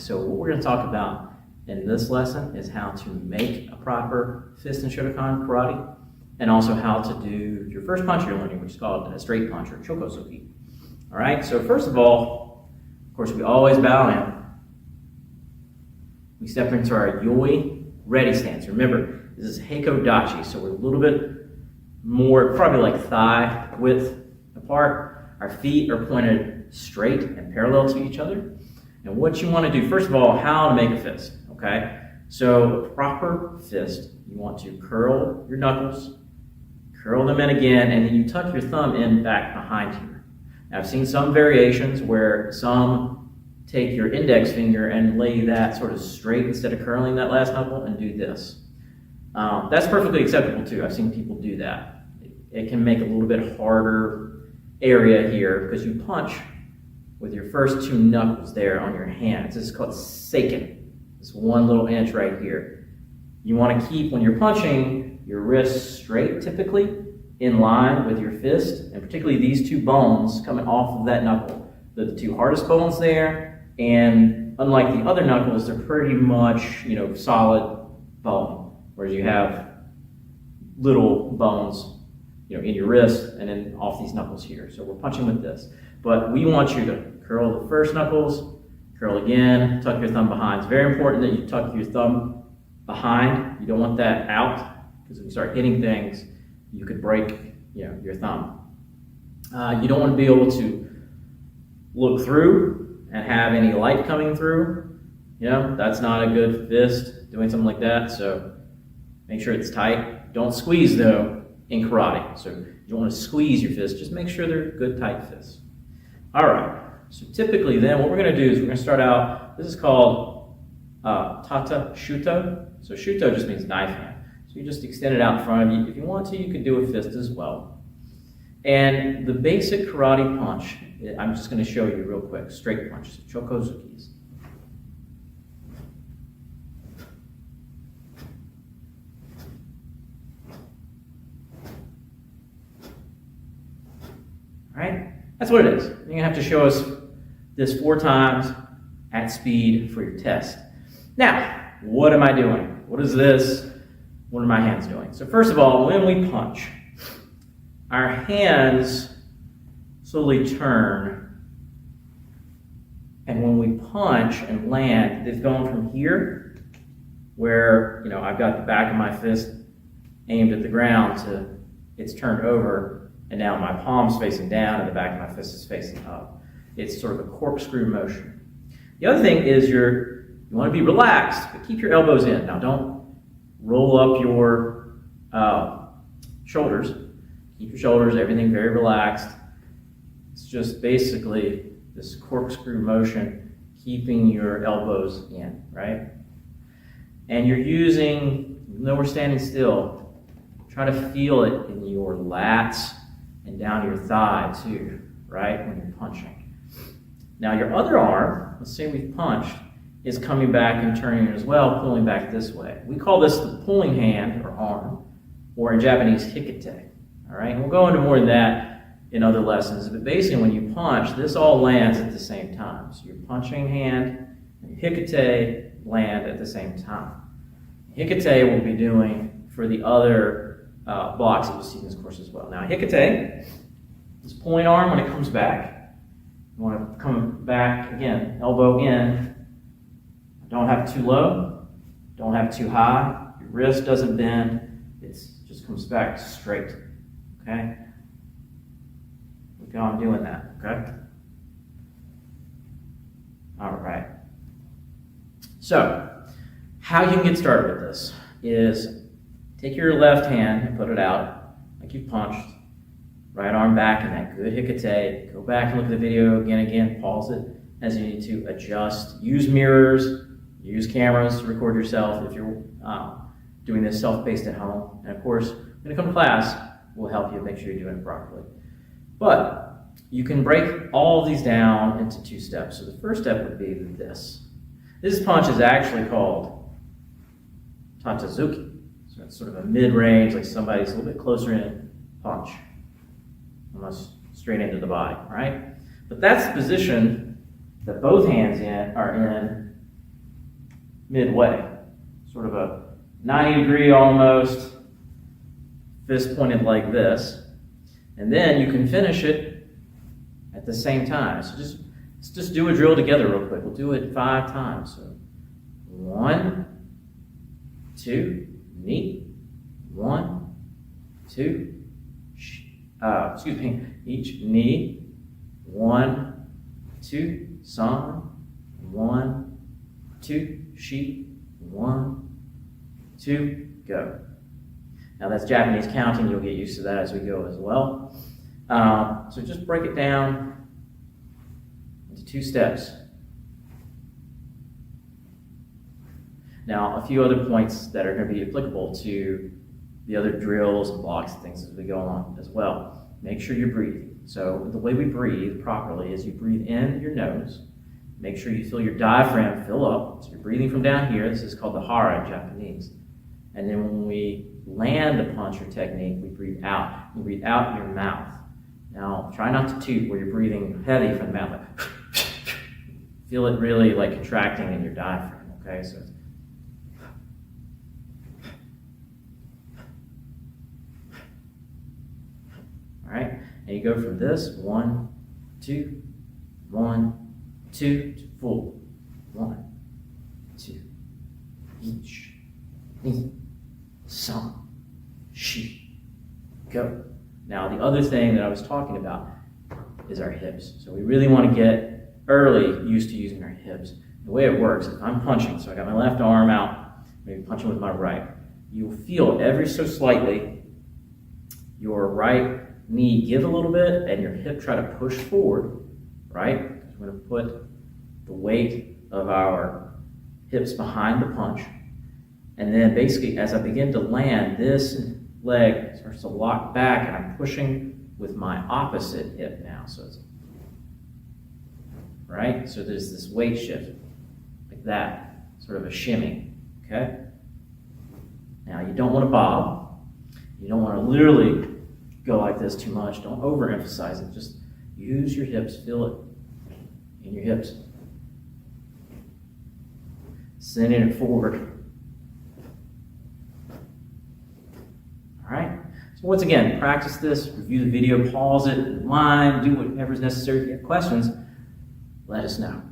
So what we're going to talk about in this lesson is how to make a proper fist in Shotokan karate, and also how to do your first punch you're learning, which is called a straight punch or Choku Zuki. All right, so first of all, of course, we always bow in. We step into our yoi ready stance. Remember, this is Heiko Dachi, so we're a little bit more, probably like thigh width apart. Our feet are pointed straight and parallel to each other. And what you want to do, first of all, how to make a fist, okay? So a proper fist, you want to curl your knuckles, curl them in again, and then you tuck your thumb in back behind here. Now, I've seen some variations where some take your index finger and lay that sort of straight instead of curling that last knuckle and do this. That's perfectly acceptable too. I've seen people do that. It can make a little bit harder area here because you punch with your first two knuckles there on your hands. This is called seiken. This 1 little inch right here. You want to keep, when you're punching, your wrists straight typically in line with your fist, and particularly these two bones coming off of that knuckle. They're the two hardest bones there, and unlike the other knuckles, they're pretty much, solid bone. Whereas you have little bones, in your wrist and then off these knuckles here. So we're punching with this. But we want you to curl the first knuckles, curl again, tuck your thumb behind. It's very important that you tuck your thumb behind. You don't want that out, because if you start hitting things, you could break, your thumb. You don't want to be able to look through and have any light coming through. That's not a good fist, doing something like that. So make sure it's tight. Don't squeeze, though, in karate. So you don't want to squeeze your fist. Just make sure they're good, tight fists. All right. So typically then what we're going to do is we're going to start out, this is called tata shuto. So shuto just means knife hand. So you just extend it out in front of you. If you want to, you could do a fist as well. And the basic karate punch, I'm just going to show you real quick. Straight punch, so Choku Zukis. Right? That's what it is. You're going to have to show us this 4 times at speed for your test. Now, what am I doing? What is this? What are my hands doing? So first of all, when we punch, our hands slowly turn. And when we punch and land, they've gone from here, where I've got the back of my fist aimed at the ground, to it's turned over, and now my palm's facing down and the back of my fist is facing up. It's sort of a corkscrew motion. The other thing is you want to be relaxed, but keep your elbows in. Now don't roll up your shoulders. Keep your shoulders, everything very relaxed. It's just basically this corkscrew motion, keeping your elbows in, right? And you're using, even though we're standing still, try to feel it in your lats and down your thigh too, right, when you're punching. Now your other arm, let's say we've punched, is coming back and turning as well, pulling back this way. We call this the pulling hand or arm, or in Japanese, Hikite. All right, and we'll go into more of that in other lessons, but basically when you punch, this all lands at the same time. So your punching hand and your Hikite land at the same time. Hikite we'll be doing for the other blocks that you'll see in this course as well. Now Hikite, this pulling arm, when it comes back, you want to come back again, elbow in. Don't have it too low, don't have it too high. Your wrist doesn't bend, it just comes back straight, okay? Look how I'm doing that, okay? All right. So, how you can get started with this is take your left hand and put it out like you punched. Right arm back in that good Hikite. Go back and look at the video again, pause it as you need to, adjust. Use mirrors, use cameras to record yourself if you're doing this self-paced at home. And of course, when you come to class, we'll help you make sure you're doing it properly. But you can break all of these down into 2 steps. So the first step would be this. This punch is actually called Zuki. So it's sort of a mid-range, like somebody's a little bit closer in punch. Almost straight into the body, right? But that's the position that both hands are in midway. Sort of a 90 degree almost, fist pointed like this. And then you can finish it at the same time. So let's just do a drill together real quick. We'll do it 5 times. So 1, 2, knee, 1, 2, each knee, 1, 2, san, 1, 2, shi, 1, 2, go. Now that's Japanese counting. You'll get used to that as we go as well. So just break it down into 2 steps. Now, a few other points that are going to be applicable to the other drills and blocks and things as we go on as well. Make sure you're breathing. So the way we breathe properly is you breathe in your nose. Make sure you feel your diaphragm fill up. So you're breathing from down here. This is called the hara in Japanese. And then when we land the punch or technique, we breathe out. You breathe out your mouth. Now, try not to toot where you're breathing heavy from the mouth. Like feel it really like contracting in your diaphragm, okay? So all right, and you go from this 1, 2, 1, 2 to full 1, 2, each, ni, san, shi, go. Now the other thing that I was talking about is our hips. So we really want to get early used to using our hips. The way it works, if I'm punching, so I got my left arm out, maybe punching with my right, you'll feel every so slightly your right knee give a little bit and your hip try to push forward, right? We're going to put the weight of our hips behind the punch. And then basically as I begin to land, this leg starts to lock back and I'm pushing with my opposite hip now. So it's, right? So there's this weight shift like that, sort of a shimmy, okay? Now you don't want to bob. You don't want to literally go like this too much. Don't overemphasize it. Just use your hips, feel it in your hips. Sending it forward. All right. So once again, practice this, review the video, pause it, rewind, do whatever is necessary. If you have questions, let us know.